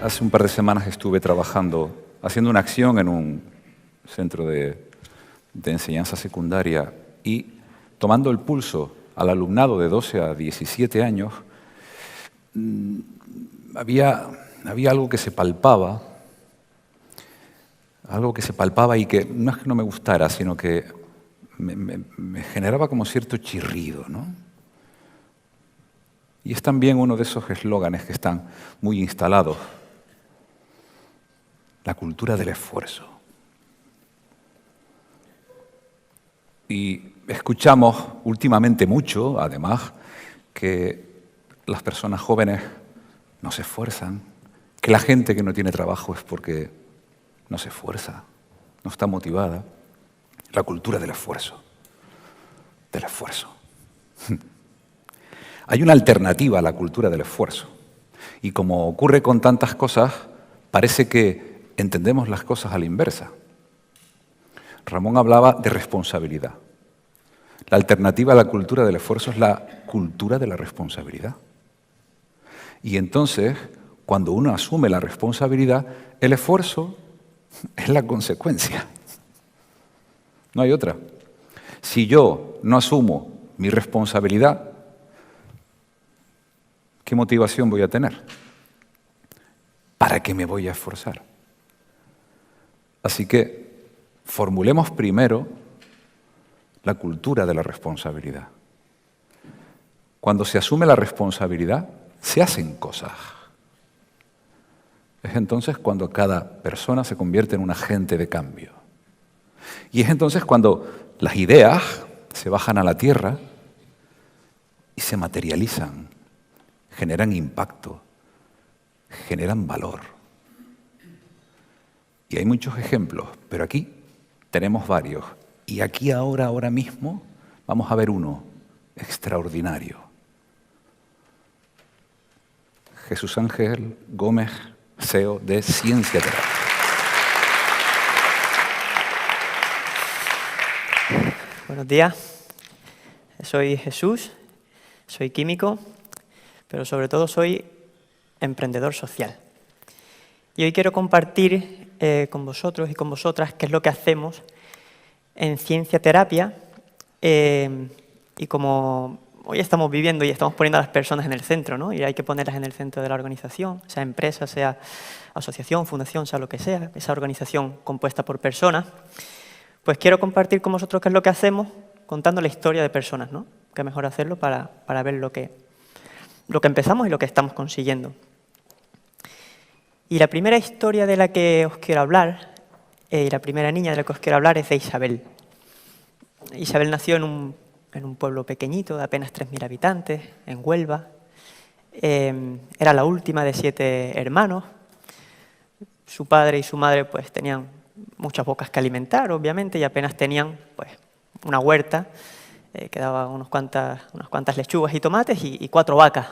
Hace un par de semanas estuve trabajando, haciendo una acción en un centro de enseñanza secundaria y tomando el pulso al alumnado de 12 a 17 años, había algo que se palpaba y que no es que no me gustara, sino que me generaba como cierto chirrido, ¿no? Y es también uno de esos eslóganes que están muy instalados. La cultura del esfuerzo. Y escuchamos últimamente mucho, además, que las personas jóvenes no se esfuerzan, que la gente que no tiene trabajo es porque no se esfuerza, no está motivada. La cultura del esfuerzo. Del esfuerzo. Hay una alternativa a la cultura del esfuerzo. Y como ocurre con tantas cosas, parece que entendemos las cosas a la inversa. Ramón hablaba de responsabilidad. La alternativa a la cultura del esfuerzo es la cultura de la responsabilidad. Y entonces, cuando uno asume la responsabilidad, el esfuerzo es la consecuencia. No hay otra. Si yo no asumo mi responsabilidad, ¿qué motivación voy a tener? ¿Para qué me voy a esforzar? Así que formulemos primero la cultura de la responsabilidad. Cuando se asume la responsabilidad, se hacen cosas. Es entonces cuando cada persona se convierte en un agente de cambio. Y es entonces cuando las ideas se bajan a la tierra y se materializan, generan impacto, generan valor. Y hay muchos ejemplos, pero aquí tenemos varios. Y aquí ahora mismo, vamos a ver uno extraordinario. Jesús Ángel Gómez, CEO de Ciencia Terapia. Buenos días, soy Jesús, soy químico, pero sobre todo soy emprendedor social. Y hoy quiero compartir con vosotros y con vosotras qué es lo que hacemos en Ciencia Terapia y como hoy estamos viviendo y estamos poniendo a las personas en el centro, ¿no? Y hay que ponerlas en el centro de la organización, sea empresa, sea asociación, fundación, sea lo que sea, esa organización compuesta por personas, pues quiero compartir con vosotros qué es lo que hacemos contando la historia de personas, ¿no? Qué mejor hacerlo para ver lo que empezamos y lo que estamos consiguiendo. Y la primera historia de la que os quiero hablar, y la primera niña de la que os quiero hablar es de Isabel. Isabel nació en un pueblo pequeñito de apenas 3.000 habitantes, en Huelva. Era la última de 7 hermanos. Su padre y su madre pues tenían muchas bocas que alimentar, obviamente, y apenas tenían pues una huerta que daba unas cuantas lechugas y tomates y 4 vacas.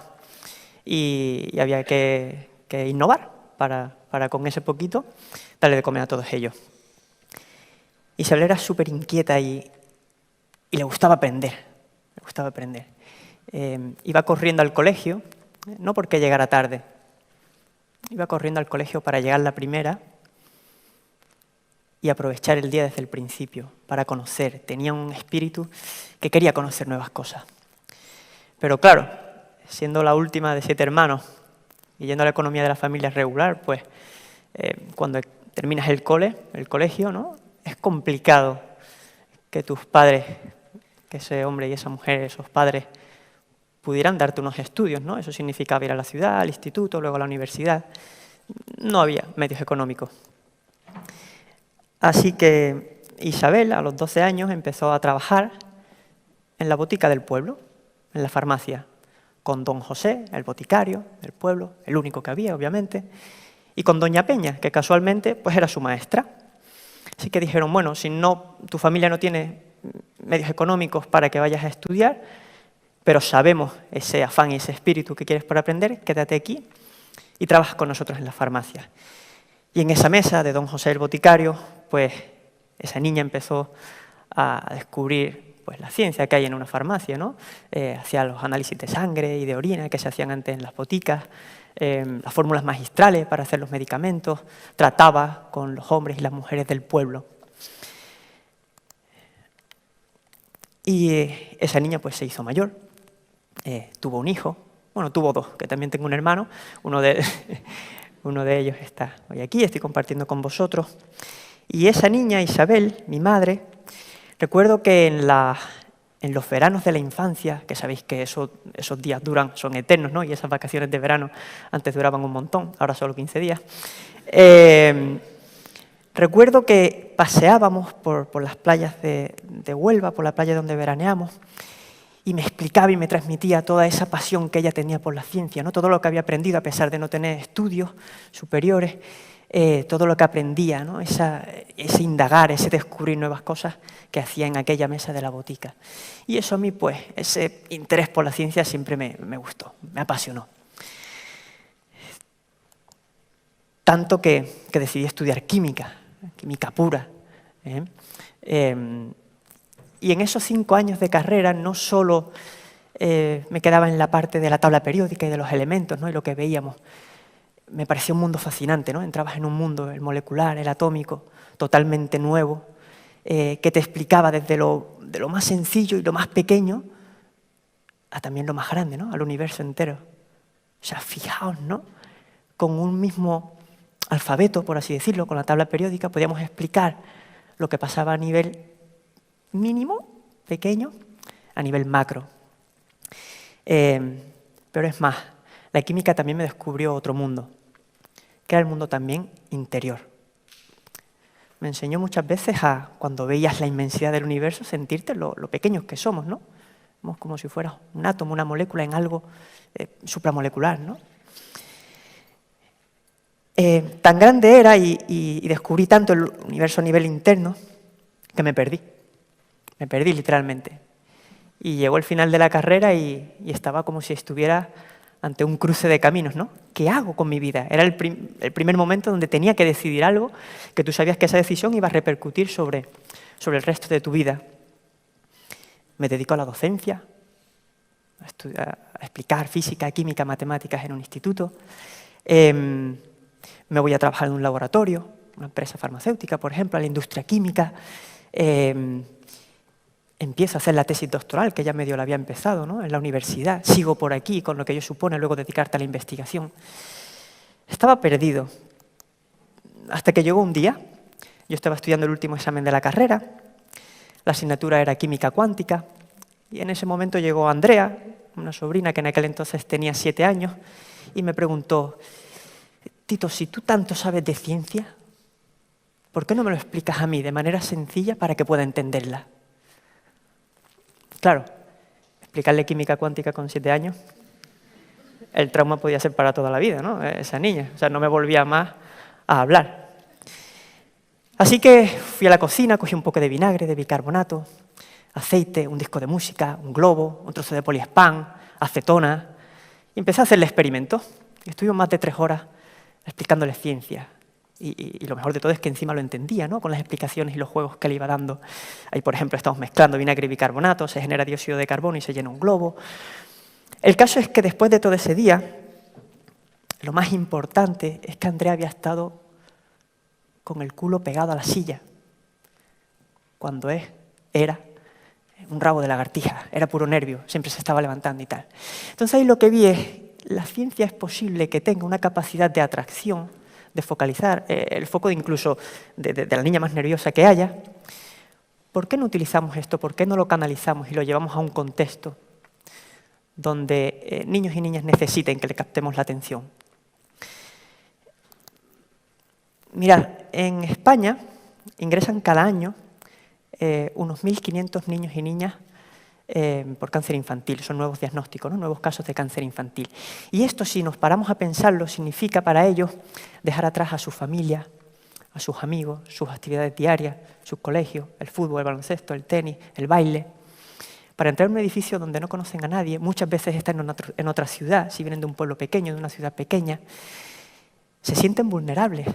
Y había que innovar para con ese poquito darle de comer a todos ellos. Isabel era súper inquieta y le gustaba aprender. Iba corriendo al colegio, no porque llegara tarde, iba corriendo al colegio para llegar la primera y aprovechar el día desde el principio, para conocer. Tenía un espíritu que quería conocer nuevas cosas. Pero claro, siendo la última de 7 hermanos y yendo a la economía de la familia regular, pues cuando terminas el colegio, ¿no? Es complicado que tus padres, que ese hombre y esa mujer, esos padres, pudieran darte unos estudios, ¿no? Eso significaba ir a la ciudad, al instituto, luego a la universidad. No había medios económicos. Así que Isabel, a los 12 años, empezó a trabajar en la botica del pueblo, en la farmacia, con don José, el boticario del pueblo, el único que había, obviamente, y con doña Peña, que casualmente pues era su maestra. Así que dijeron, bueno, si tu familia no tiene medios económicos para que vayas a estudiar, pero sabemos ese afán y ese espíritu que quieres para aprender, quédate aquí y trabaja con nosotros en la farmacia. Y en esa mesa de don José el boticario, pues esa niña empezó a descubrir pues, la ciencia que hay en una farmacia, ¿no? Hacía los análisis de sangre y de orina que se hacían antes en las boticas, las fórmulas magistrales para hacer los medicamentos, trataba con los hombres y las mujeres del pueblo. Y esa niña pues se hizo mayor, tuvo un hijo, bueno, tuvo dos, que también tengo un hermano, uno de ellos está hoy aquí, estoy compartiendo con vosotros. Y esa niña, Isabel, mi madre, recuerdo que en los veranos de la infancia, que sabéis que esos días son eternos, ¿no? Y esas vacaciones de verano antes duraban un montón, ahora solo 15 días, recuerdo que paseábamos por las playas de Huelva, por la playa donde veraneamos, y me explicaba y me transmitía toda esa pasión que ella tenía por la ciencia, ¿no? Todo lo que había aprendido a pesar de no tener estudios superiores, todo lo que aprendía, ¿no? Ese indagar, ese descubrir nuevas cosas que hacía en aquella mesa de la botica. Y eso a mí, pues, ese interés por la ciencia siempre me gustó, me apasionó. Tanto que decidí estudiar química pura. Y en esos 5 años de carrera no solo me quedaba en la parte de la tabla periódica y de los elementos, ¿no? Y lo que veíamos. Me parecía un mundo fascinante, ¿no? Entrabas en un mundo, el molecular, el atómico, totalmente nuevo, que te explicaba desde de lo más sencillo y lo más pequeño a también lo más grande, ¿no? Al universo entero. O sea, fijaos, ¿no? Con un mismo alfabeto, por así decirlo, con la tabla periódica, podíamos explicar lo que pasaba a nivel mínimo, pequeño, a nivel macro. Pero es más, la química también me descubrió otro mundo, que era el mundo también interior. Me enseñó muchas veces cuando veías la inmensidad del universo, sentirte lo pequeños que somos, ¿no? Somos como si fuera un átomo, una molécula en algo supramolecular, ¿no? Tan grande era y descubrí tanto el universo a nivel interno que me perdí literalmente. Y llegó el final de la carrera y estaba como si estuviera ante un cruce de caminos, ¿no? ¿Qué hago con mi vida? Era el primer momento donde tenía que decidir algo que tú sabías que esa decisión iba a repercutir sobre el resto de tu vida. Me dedico a la docencia, a explicar física, química, matemáticas en un instituto. Me voy a trabajar en un laboratorio, una empresa farmacéutica, por ejemplo, a la industria química. Empiezo a hacer la tesis doctoral, que ya medio la había empezado, ¿no? En la universidad. Sigo por aquí, con lo que ello supone luego dedicarte a la investigación. Estaba perdido. Hasta que llegó un día, yo estaba estudiando el último examen de la carrera, la asignatura era química cuántica, y en ese momento llegó Andrea, una sobrina que en aquel entonces tenía 7 años, y me preguntó: Tito, si tú tanto sabes de ciencia, ¿por qué no me lo explicas a mí de manera sencilla para que pueda entenderla? Claro, explicarle química cuántica con 7 años, el trauma podía ser para toda la vida, ¿no? Esa niña, o sea, no me volvía más a hablar. Así que fui a la cocina, cogí un poco de vinagre, de bicarbonato, aceite, un disco de música, un globo, un trozo de poliespán, acetona, y empecé a hacerle experimentos. Y estuvimos más de 3 horas explicándole ciencia. Y lo mejor de todo es que encima lo entendía, ¿no? Con las explicaciones y los juegos que le iba dando. Ahí, por ejemplo, estamos mezclando vinagre y bicarbonato, se genera dióxido de carbono y se llena un globo. El caso es que después de todo ese día, lo más importante es que Andrea había estado con el culo pegado a la silla, cuando era un rabo de lagartija, era puro nervio, siempre se estaba levantando y tal. Entonces ahí lo que vi es, la ciencia es posible que tenga una capacidad de atracción, de focalizar el foco incluso de la niña más nerviosa que haya. ¿Por qué no utilizamos esto? ¿Por qué no lo canalizamos y lo llevamos a un contexto donde niños y niñas necesiten que le captemos la atención? Mirad, en España ingresan cada año unos 1.500 niños y niñas por cáncer infantil. Son nuevos diagnósticos, ¿no? Nuevos casos de cáncer infantil. Y esto, si nos paramos a pensarlo, significa para ellos dejar atrás a su familia, a sus amigos, sus actividades diarias, sus colegios, el fútbol, el baloncesto, el tenis, el baile, para entrar en un edificio donde no conocen a nadie. Muchas veces están en otra ciudad, si vienen de un pueblo pequeño, de una ciudad pequeña. Se sienten vulnerables,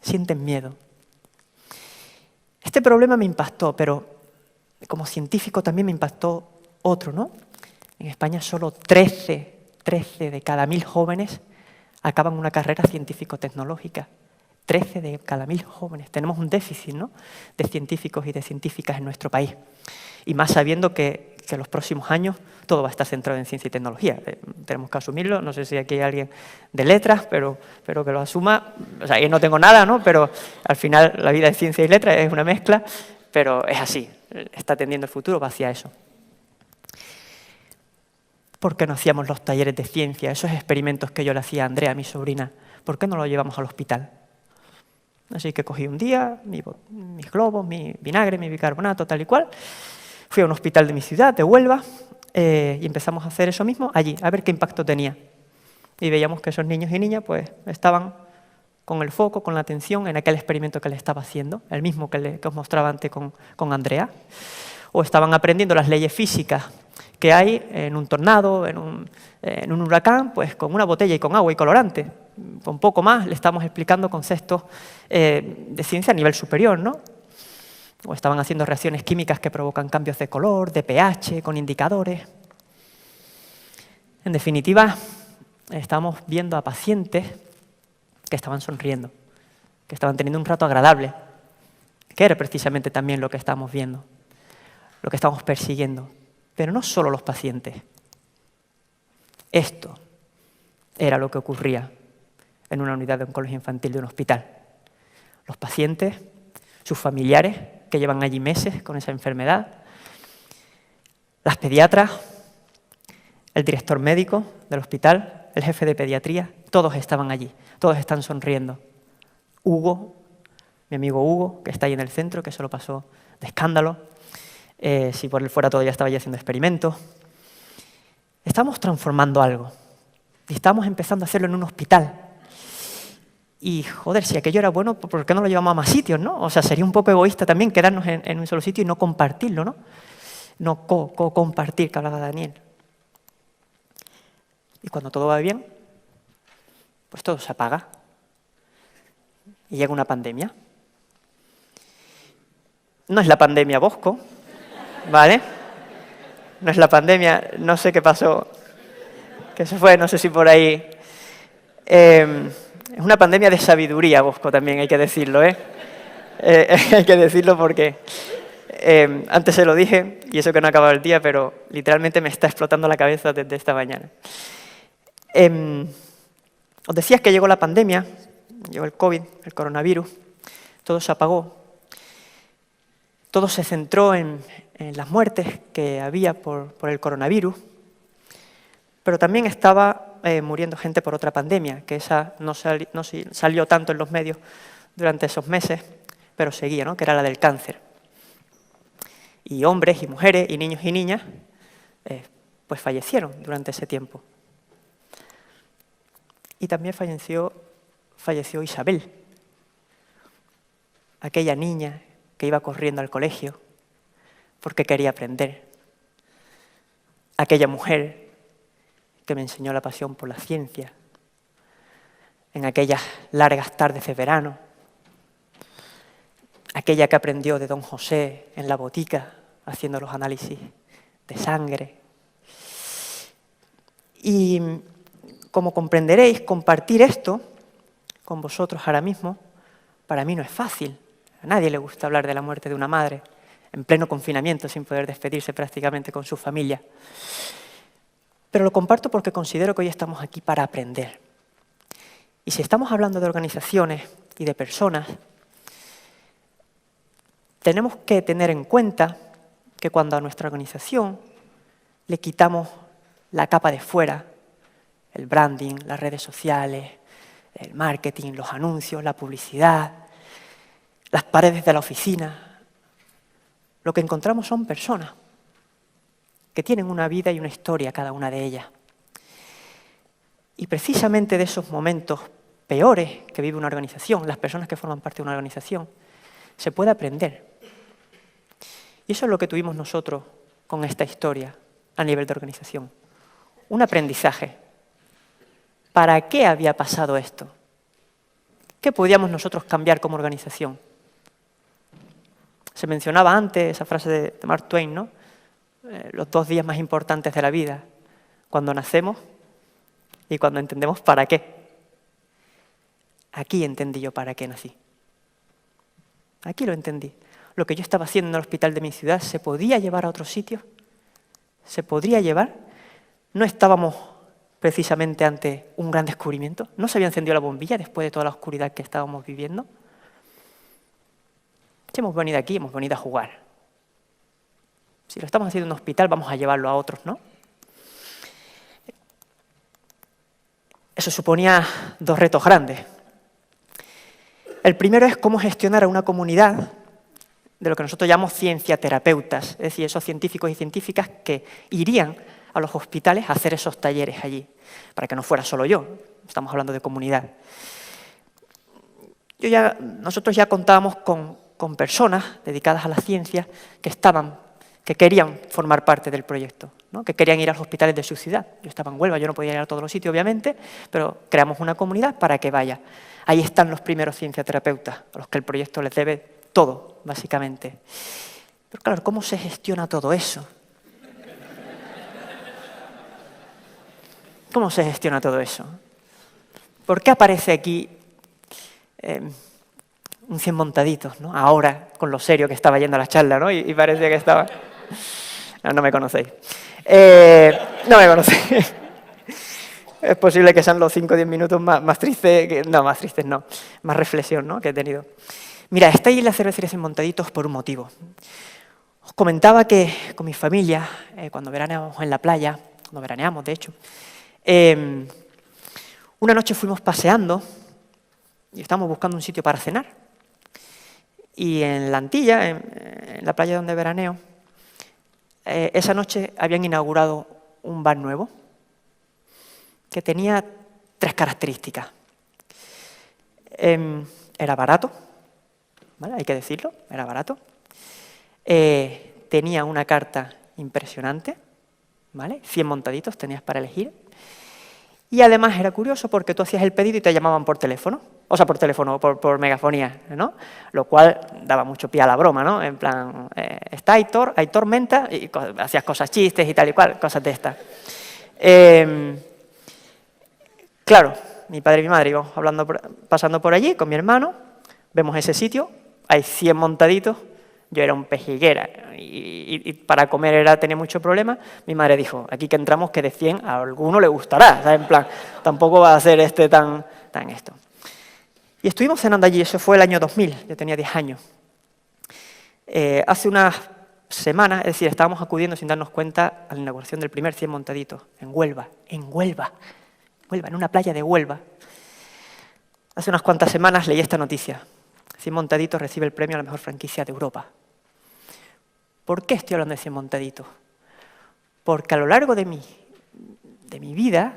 sienten miedo. Este problema me impactó, pero como científico también me impactó otro, ¿no? En España solo 13 de cada 1.000 jóvenes acaban una carrera científico-tecnológica. 13 de cada 1000 jóvenes. Tenemos un déficit, ¿no?, de científicos y de científicas en nuestro país. Y más sabiendo que en los próximos años todo va a estar centrado en ciencia y tecnología. Tenemos que asumirlo. No sé si aquí hay alguien de letras, pero que lo asuma. O sea, yo no tengo nada, ¿no?, pero al final la vida de ciencia y letras es una mezcla, pero es así. Está tendiendo el futuro, va hacia eso. ¿Por qué no hacíamos los talleres de ciencia, esos experimentos que yo le hacía a Andrea, mi sobrina? ¿Por qué no los llevamos al hospital? Así que cogí un día mis globos, mi vinagre, mi bicarbonato, tal y cual. Fui a un hospital de mi ciudad, de Huelva, y empezamos a hacer eso mismo allí, a ver qué impacto tenía. Y veíamos que esos niños y niñas pues estaban con el foco, con la atención en aquel experimento que le estaba haciendo, el mismo que os mostraba antes con Andrea. O estaban aprendiendo las leyes físicas que hay en un tornado, en un huracán, pues con una botella y con agua y colorante. Con poco más le estamos explicando conceptos de ciencia a nivel superior, ¿no? O estaban haciendo reacciones químicas que provocan cambios de color, de pH, con indicadores. En definitiva, estamos viendo a pacientes que estaban sonriendo, que estaban teniendo un rato agradable, que era precisamente también lo que estábamos viendo, lo que estamos persiguiendo. Pero no solo los pacientes. Esto era lo que ocurría en una unidad de oncología infantil de un hospital. Los pacientes, sus familiares, que llevan allí meses con esa enfermedad, las pediatras, el director médico del hospital, el jefe de pediatría, todos estaban allí, todos están sonriendo. Hugo, mi amigo Hugo, que está ahí en el centro, que se lo pasó de escándalo. Si por él fuera todavía estaba ya haciendo experimentos. Estamos transformando algo y estamos empezando a hacerlo en un hospital. Y, joder, si aquello era bueno, ¿por qué no lo llevamos a más sitios, no? O sea, sería un poco egoísta también quedarnos en un solo sitio y no compartirlo, ¿no? No compartir, que hablaba Daniel. Y cuando todo va bien, pues todo se apaga. Y llega una pandemia. No es la pandemia Bosco, ¿vale? No es la pandemia, no sé qué pasó, que se fue, no sé si por ahí. Es una pandemia de sabiduría, Bosco, también hay que decirlo, ¿eh? Hay que decirlo porque antes se lo dije, y eso que no ha acabado el día, pero literalmente me está explotando la cabeza desde esta mañana. Os decía que llegó la pandemia, llegó el COVID, el coronavirus, todo se apagó. Todo se centró en las muertes que había por el coronavirus, pero también estaba muriendo gente por otra pandemia, que esa no salió tanto en los medios durante esos meses, pero seguía, ¿no?, que era la del cáncer. Y hombres y mujeres y niños y niñas pues fallecieron durante ese tiempo. Y también falleció Isabel, aquella niña que iba corriendo al colegio porque quería aprender. Aquella mujer que me enseñó la pasión por la ciencia en aquellas largas tardes de verano. Aquella que aprendió de don José en la botica haciendo los análisis de sangre. Y como comprenderéis, compartir esto con vosotros ahora mismo para mí no es fácil. A nadie le gusta hablar de la muerte de una madre en pleno confinamiento, sin poder despedirse prácticamente con su familia. Pero lo comparto porque considero que hoy estamos aquí para aprender. Y si estamos hablando de organizaciones y de personas, tenemos que tener en cuenta que cuando a nuestra organización le quitamos la capa de fuera, el branding, las redes sociales, el marketing, los anuncios, la publicidad, las paredes de la oficina, lo que encontramos son personas que tienen una vida y una historia, cada una de ellas. Y precisamente de esos momentos peores que vive una organización, las personas que forman parte de una organización, se puede aprender. Y eso es lo que tuvimos nosotros con esta historia a nivel de organización. Un aprendizaje. ¿Para qué había pasado esto? ¿Qué podíamos nosotros cambiar como organización? Se mencionaba antes esa frase de Mark Twain, ¿no? Los 2 días más importantes de la vida, cuando nacemos y cuando entendemos para qué Aquí entendí yo para qué nací. Aquí lo entendí. Lo que yo estaba haciendo en el hospital de mi ciudad se podía llevar a otros sitios. Se podría llevar. No estábamos precisamente ante un gran descubrimiento. No se había encendido la bombilla después de toda la oscuridad que estábamos viviendo. Si hemos venido aquí, hemos venido a jugar. Si lo estamos haciendo en un hospital, vamos a llevarlo a otros, ¿no? Eso suponía dos retos grandes. El primero es cómo gestionar a una comunidad de lo que nosotros llamamos cienciaterapeutas, es decir, esos científicos y científicas que irían a los hospitales a hacer esos talleres allí, para que no fuera solo yo, estamos hablando de comunidad. Nosotros ya contábamos con personas dedicadas a la ciencia que querían formar parte del proyecto, ¿no? Que querían ir a los hospitales de su ciudad. Yo estaba en Huelva, yo no podía ir a todos los sitios, obviamente, pero creamos una comunidad para que vaya. Ahí están los primeros cienciaterapeutas, a los que el proyecto les debe todo, básicamente. Pero claro, ¿cómo se gestiona todo eso? ¿Cómo se gestiona todo eso? ¿Por qué aparece aquí un 100 montaditos, ¿no? Ahora, con lo serio que estaba yendo a la charla, ¿no? Y parecía que estaba... No me conocéis. No me conocéis. Es posible que sean los 5 o 10 minutos más tristes, más tristes no, más reflexión, ¿no? Que he tenido. Mira, estáis en la cervecería 100 montaditos por un motivo. Os comentaba que con mi familia, cuando veraneamos en la playa, cuando veraneamos de hecho, una noche fuimos paseando y estábamos buscando un sitio para cenar. Y en la Antilla, en la playa donde veraneo, esa noche habían inaugurado un bar nuevo que tenía 3 características. Era barato, ¿vale? Hay que decirlo, era barato. Tenía una carta impresionante, ¿vale? 100 montaditos tenías para elegir. Y además era curioso porque tú hacías el pedido y te llamaban por teléfono. O sea, por teléfono, por megafonía, ¿no? Lo cual daba mucho pie a la broma, ¿no? En plan, está Aitor, hay tormenta, y hacías cosas, chistes y tal y cual, cosas de estas. Claro, mi padre y mi madre íbamos pasando por allí con mi hermano, vemos ese sitio, hay 100 montaditos, yo era un pejiguera y para comer tenía mucho problema. Mi madre dijo, aquí que entramos que de 100 a alguno le gustará, ¿sabes? En plan, tampoco va a ser tan esto. Y estuvimos cenando allí, eso fue el año 2000, yo tenía 10 años. Hace unas semanas, es decir, estábamos acudiendo sin darnos cuenta a la inauguración del primer 100 montaditos, en Huelva, en una playa de Huelva. Hace unas cuantas semanas leí esta noticia. 100 montaditos recibe el premio a la mejor franquicia de Europa. ¿Por qué estoy hablando de 100 montaditos? Porque a lo largo de mi vida,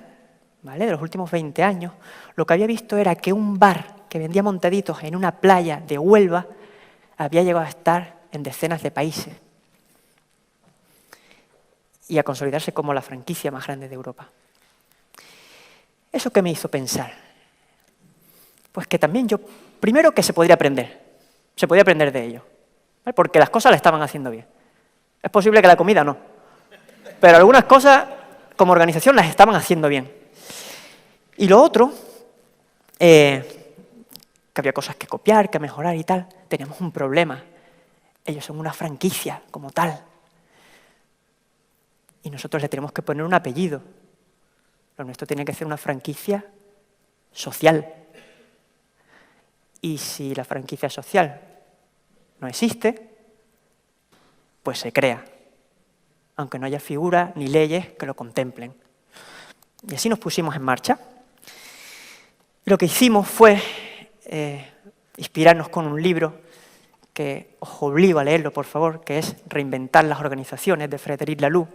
¿vale? De los últimos 20 años, lo que había visto era que un bar que vendía montaditos en una playa de Huelva había llegado a estar en decenas de países y a consolidarse como la franquicia más grande de Europa. ¿Eso qué me hizo pensar? Pues que también primero que se podría aprender de ello, ¿vale? Porque las cosas las estaban haciendo bien. Es posible que la comida no, pero algunas cosas como organización las estaban haciendo bien. Y lo otro, que había cosas que copiar, que mejorar y tal, teníamos un problema. Ellos son una franquicia como tal. Y nosotros le tenemos que poner un apellido. Lo nuestro tiene que ser una franquicia social. Y si la franquicia social no existe, pues se crea, aunque no haya figuras ni leyes que lo contemplen. Y así nos pusimos en marcha. Lo que hicimos fue inspirarnos con un libro que os obligo a leerlo, por favor, que es Reinventar las organizaciones, de Frédéric Laloux,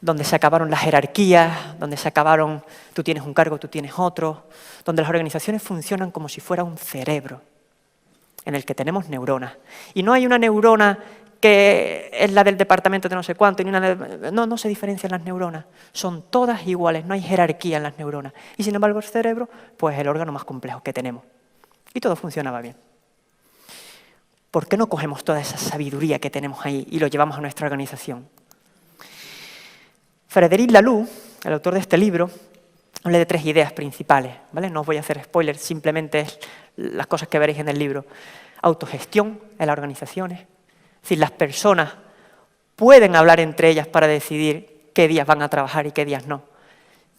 donde se acabaron las jerarquías, donde se acabaron tú tienes un cargo, tú tienes otro, donde las organizaciones funcionan como si fuera un cerebro en el que tenemos neuronas. Y no hay una neurona que es la del departamento de no sé cuánto, no se diferencian las neuronas, son todas iguales, no hay jerarquía en las neuronas. Y sin embargo el cerebro, pues es el órgano más complejo que tenemos. Y todo funcionaba bien. ¿Por qué no cogemos toda esa sabiduría que tenemos ahí y lo llevamos a nuestra organización? Frédéric Laloux, el autor de este libro, Hablé de 3 ideas principales, ¿vale? No os voy a hacer spoilers, simplemente es las cosas que veréis en el libro. Autogestión en las organizaciones, es decir, las personas pueden hablar entre ellas para decidir qué días van a trabajar y qué días no.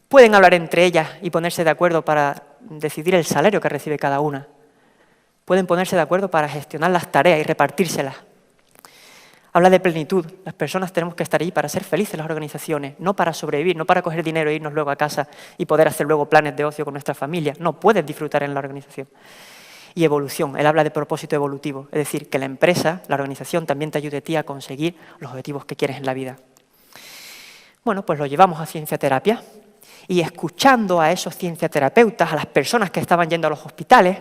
Pueden hablar entre ellas y ponerse de acuerdo para decidir el salario que recibe cada una. Pueden ponerse de acuerdo para gestionar las tareas y repartírselas. Habla de plenitud. Las personas tenemos que estar ahí para ser felices en las organizaciones, no para sobrevivir, no para coger dinero e irnos luego a casa y poder hacer luego planes de ocio con nuestra familia. No, puedes disfrutar en la organización. Y evolución. Él habla de propósito evolutivo, es decir, que la empresa, la organización, también te ayude a ti a conseguir los objetivos que quieres en la vida. Bueno, pues lo llevamos a cienciaterapia y escuchando a esos cienciaterapeutas, a las personas que estaban yendo a los hospitales,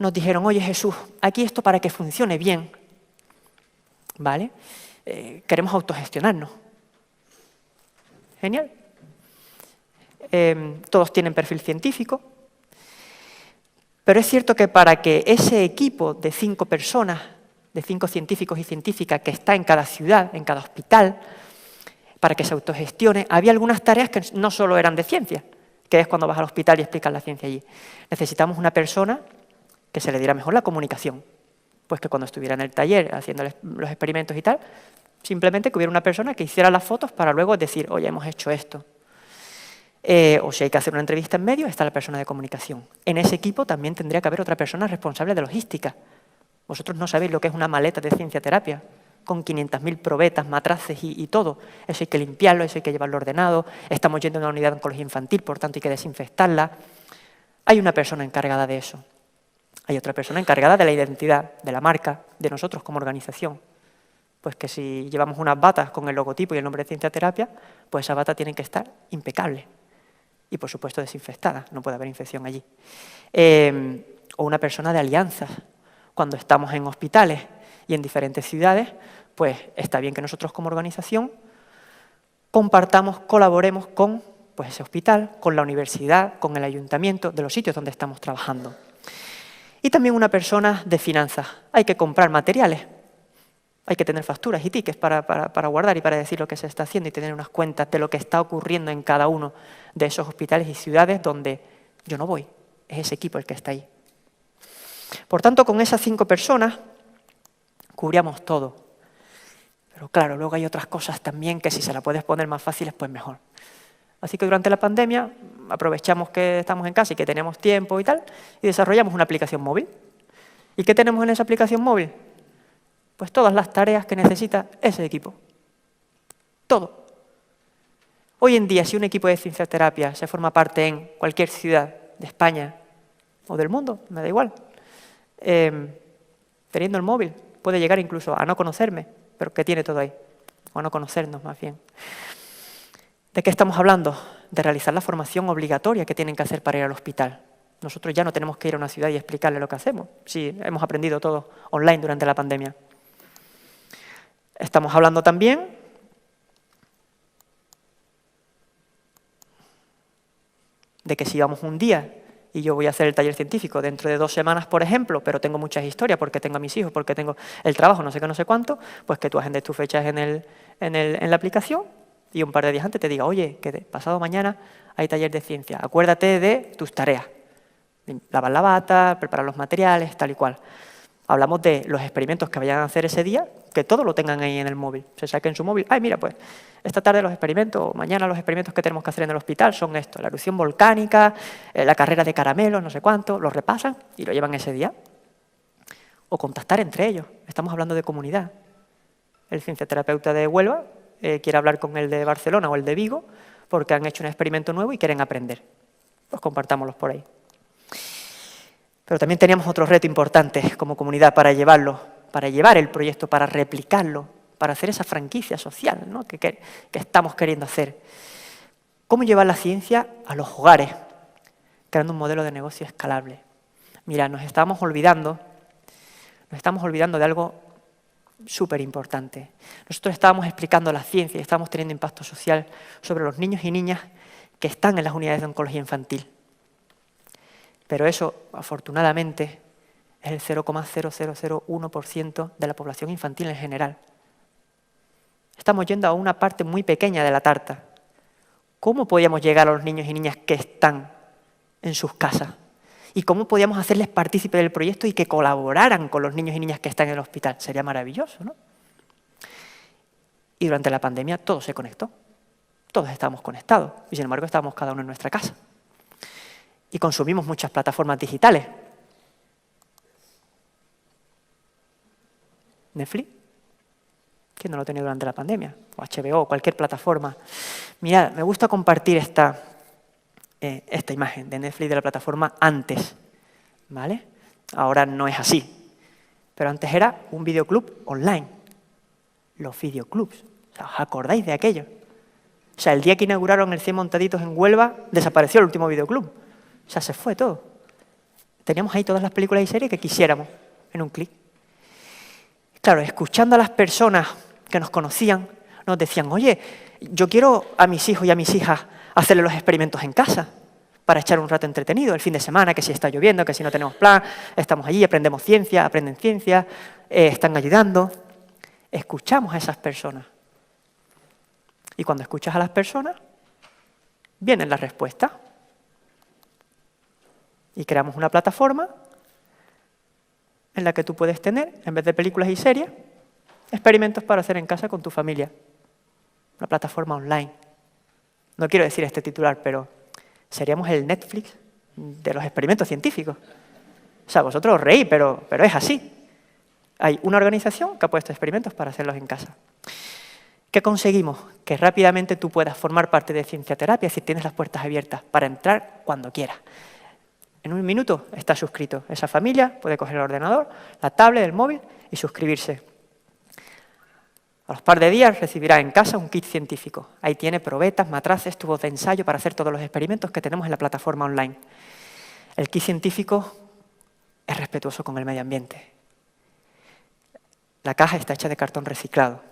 nos dijeron, oye Jesús, aquí esto para que funcione bien, ¿vale? Queremos autogestionarnos. Genial. Todos tienen perfil científico, pero es cierto que para que ese equipo de 5 personas, de 5 científicos y científicas que está en cada ciudad, en cada hospital, para que se autogestione, había algunas tareas que no solo eran de ciencia, que es cuando vas al hospital y explicas la ciencia allí. Necesitamos una persona que se le diera mejor la comunicación, pues que cuando estuviera en el taller haciendo los experimentos y tal, simplemente que hubiera una persona que hiciera las fotos para luego decir, oye, hemos hecho esto. O si hay que hacer una entrevista en medio, está la persona de comunicación. En ese equipo también tendría que haber otra persona responsable de logística. Vosotros no sabéis lo que es una maleta de cienciaterapia, con 500.000 probetas, matraces y todo. Eso hay que limpiarlo, eso hay que llevarlo ordenado. Estamos yendo a una unidad de oncología infantil, por tanto hay que desinfectarla. Hay una persona encargada de eso. Hay otra persona encargada de la identidad, de la marca, de nosotros como organización. Pues que si llevamos unas batas con el logotipo y el nombre de cienciaterapia, pues esa bata tiene que estar impecable. Y por supuesto desinfectada, no puede haber infección allí. O una persona de alianzas. Cuando estamos en hospitales y en diferentes ciudades, pues está bien que nosotros como organización compartamos, colaboremos con pues, ese hospital, con la universidad, con el ayuntamiento, de los sitios donde estamos trabajando. Y también una persona de finanzas. Hay que comprar materiales, hay que tener facturas y tickets para guardar y para decir lo que se está haciendo y tener unas cuentas de lo que está ocurriendo en cada uno de esos hospitales y ciudades donde yo no voy, es ese equipo el que está ahí. Por tanto, con esas 5 personas cubríamos todo. Pero claro, luego hay otras cosas también que si se las puedes poner más fáciles, pues mejor. Así que durante la pandemia aprovechamos que estamos en casa y que tenemos tiempo y tal, y desarrollamos una aplicación móvil. ¿Y qué tenemos en esa aplicación móvil? Pues todas las tareas que necesita ese equipo. Todo. Hoy en día, si un equipo de cienciaterapia se forma parte en cualquier ciudad de España o del mundo, me da igual, teniendo el móvil, puede llegar incluso a no conocerme, pero que tiene todo ahí, o a no conocernos más bien. ¿De qué estamos hablando? De realizar la formación obligatoria que tienen que hacer para ir al hospital. Nosotros ya no tenemos que ir a una ciudad y explicarle lo que hacemos. Sí, hemos aprendido todo online durante la pandemia. Estamos hablando también de que si vamos un día y yo voy a hacer el taller científico dentro de 2 semanas, por ejemplo, pero tengo muchas historias porque tengo a mis hijos, porque tengo el trabajo, no sé qué, no sé cuánto, pues que tú agendes tus fechas en la aplicación y un par de días antes te diga, oye, que pasado mañana hay taller de ciencia, acuérdate de tus tareas. Lavar la bata, preparar los materiales, tal y cual. Hablamos de los experimentos que vayan a hacer ese día, que todo lo tengan ahí en el móvil. Se saquen su móvil. Ay, mira, pues esta tarde los experimentos, o mañana los experimentos que tenemos que hacer en el hospital son estos. La erupción volcánica, la carrera de caramelos, no sé cuánto. Los repasan y lo llevan ese día. O contactar entre ellos. Estamos hablando de comunidad. El cienciaterapeuta de Huelva quiere hablar con el de Barcelona o el de Vigo porque han hecho un experimento nuevo y quieren aprender. Pues compartámoslos por ahí. Pero también teníamos otro reto importante como comunidad para llevarlo, para llevar el proyecto, para replicarlo, para hacer esa franquicia social, ¿no? que estamos queriendo hacer. ¿Cómo llevar la ciencia a los hogares? Creando un modelo de negocio escalable. Mira, nos estamos olvidando de algo súper importante. Nosotros estábamos explicando la ciencia y estábamos teniendo impacto social sobre los niños y niñas que están en las unidades de oncología infantil. Pero eso, afortunadamente, es el 0,0001% de la población infantil en general. Estamos yendo a una parte muy pequeña de la tarta. ¿Cómo podíamos llegar a los niños y niñas que están en sus casas? ¿Y cómo podíamos hacerles partícipe del proyecto y que colaboraran con los niños y niñas que están en el hospital? Sería maravilloso, ¿no? Y durante la pandemia todo se conectó. Todos estábamos conectados y sin embargo estábamos cada uno en nuestra casa. Y consumimos muchas plataformas digitales. Netflix, ¿quién no lo ha tenido durante la pandemia? O HBO, o cualquier plataforma. Mirad, me gusta compartir esta imagen de Netflix de la plataforma antes, ¿vale? Ahora no es así, pero antes era un videoclub online. Los videoclubs, ¿os acordáis de aquello? O sea, el día que inauguraron el 100 Montaditos en Huelva, desapareció el último videoclub. O sea, se fue todo. Teníamos ahí todas las películas y series que quisiéramos, en un clic. Claro, escuchando a las personas que nos conocían, nos decían, oye, yo quiero a mis hijos y a mis hijas hacerle los experimentos en casa para echar un rato entretenido, el fin de semana, que si está lloviendo, que si no tenemos plan, estamos allí, aprendemos ciencia, aprenden ciencia, están ayudando. Escuchamos a esas personas. Y cuando escuchas a las personas, vienen las respuestas. Y creamos una plataforma en la que tú puedes tener, en vez de películas y series, experimentos para hacer en casa con tu familia. Una plataforma online. No quiero decir este titular, pero seríamos el Netflix de los experimentos científicos. O sea, vosotros os reís, pero es así. Hay una organización que ha puesto experimentos para hacerlos en casa. ¿Qué conseguimos? Que rápidamente tú puedas formar parte de Ciencia Terapia, si tienes las puertas abiertas para entrar cuando quieras. En un minuto estás suscrito. Esa familia puede coger el ordenador, la tablet, el móvil y suscribirse. A los par de días recibirá en casa un kit científico. Ahí tiene probetas, matraces, tubos de ensayo para hacer todos los experimentos que tenemos en la plataforma online. El kit científico es respetuoso con el medio ambiente. La caja está hecha de cartón reciclado.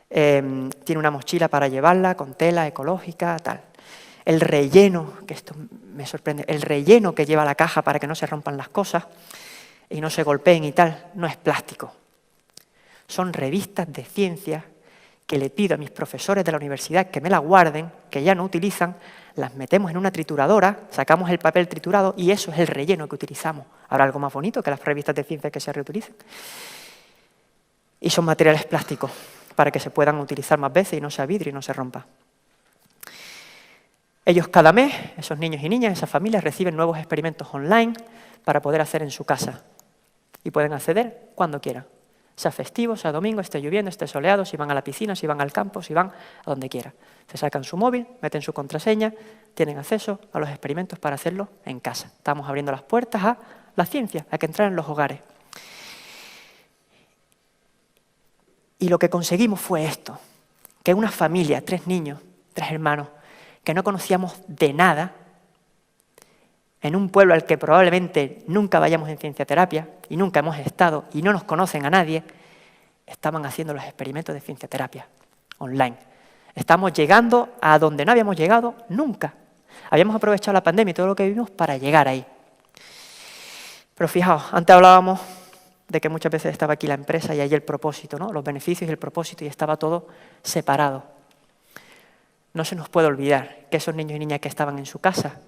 Tiene una mochila para llevarla con tela ecológica, tal. El relleno, que esto me sorprende, el relleno que lleva la caja para que no se rompan las cosas y no se golpeen y tal, no es plástico. Son revistas de ciencia que le pido a mis profesores de la universidad que me las guarden, que ya no utilizan, las metemos en una trituradora, sacamos el papel triturado y eso es el relleno que utilizamos. Habrá algo más bonito que las revistas de ciencia que se reutilicen. Y son materiales plásticos para que se puedan utilizar más veces y no sea vidrio y no se rompa. Ellos cada mes, esos niños y niñas, esas familias, reciben nuevos experimentos online para poder hacer en su casa. Y pueden acceder cuando quieran. Sea festivo, sea domingo, esté lloviendo, esté soleado, si van a la piscina, si van al campo, si van a donde quiera. Se sacan su móvil, meten su contraseña, tienen acceso a los experimentos para hacerlo en casa. Estamos abriendo las puertas a la ciencia, a que entrar en los hogares. Y lo que conseguimos fue esto, que una familia, 3 niños, 3 hermanos, que no conocíamos de nada, en un pueblo al que probablemente nunca vayamos en Ciencia Terapia, y nunca hemos estado, y no nos conocen a nadie, estaban haciendo los experimentos de Ciencia Terapia online. Estamos llegando a donde no habíamos llegado nunca. Habíamos aprovechado la pandemia y todo lo que vivimos para llegar ahí. Pero fijaos, antes hablábamos de que muchas veces estaba aquí la empresa y ahí el propósito, ¿no? Los beneficios y el propósito, y estaba todo separado. No se nos puede olvidar que esos niños y niñas que estaban en su casa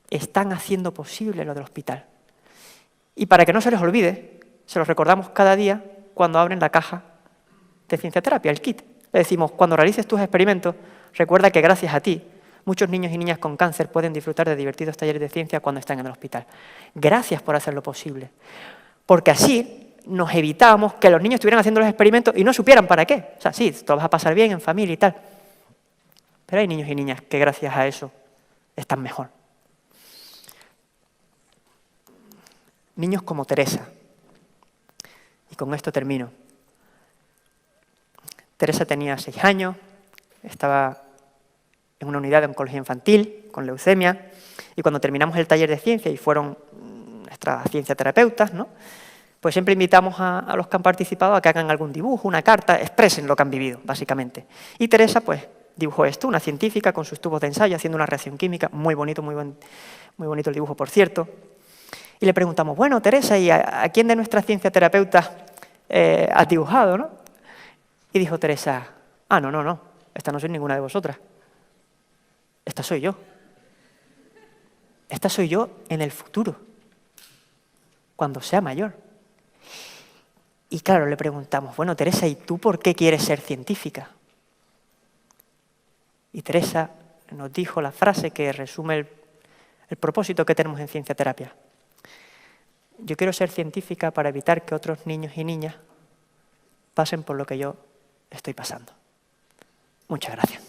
están haciendo posible lo del hospital. Y para que no se les olvide, se los recordamos cada día cuando abren la caja de Ciencia Terapia, el kit. Le decimos, cuando realices tus experimentos, recuerda que gracias a ti, muchos niños y niñas con cáncer pueden disfrutar de divertidos talleres de ciencia cuando están en el hospital. Gracias por hacerlo posible. Porque así nos evitábamos que los niños estuvieran haciendo los experimentos y no supieran para qué. O sea, sí, todo va a pasar bien en familia y tal. Pero hay niños y niñas que gracias a eso están mejor. Niños como Teresa. Y con esto termino. Teresa tenía 6 años, estaba en una unidad de oncología infantil con leucemia, y cuando terminamos el taller de ciencia y fueron nuestras cienciaterapeutas, ¿no? Pues siempre invitamos a los que han participado a que hagan algún dibujo, una carta, expresen lo que han vivido, básicamente. Y Teresa, pues, dibujó esto, una científica con sus tubos de ensayo haciendo una reacción química, muy bonito el dibujo, por cierto. Y le preguntamos, bueno, Teresa, ¿y a quién de nuestras cienciaterapeutas has dibujado, no? Y dijo Teresa, no, esta no soy ninguna de vosotras. esta soy yo. Esta soy yo en el futuro, cuando sea mayor. Y claro, le preguntamos, bueno, Teresa, ¿y tú por qué quieres ser científica? Y Teresa nos dijo la frase que resume el propósito que tenemos en Ciencia Terapia. Yo quiero ser científica para evitar que otros niños y niñas pasen por lo que yo estoy pasando. Muchas gracias.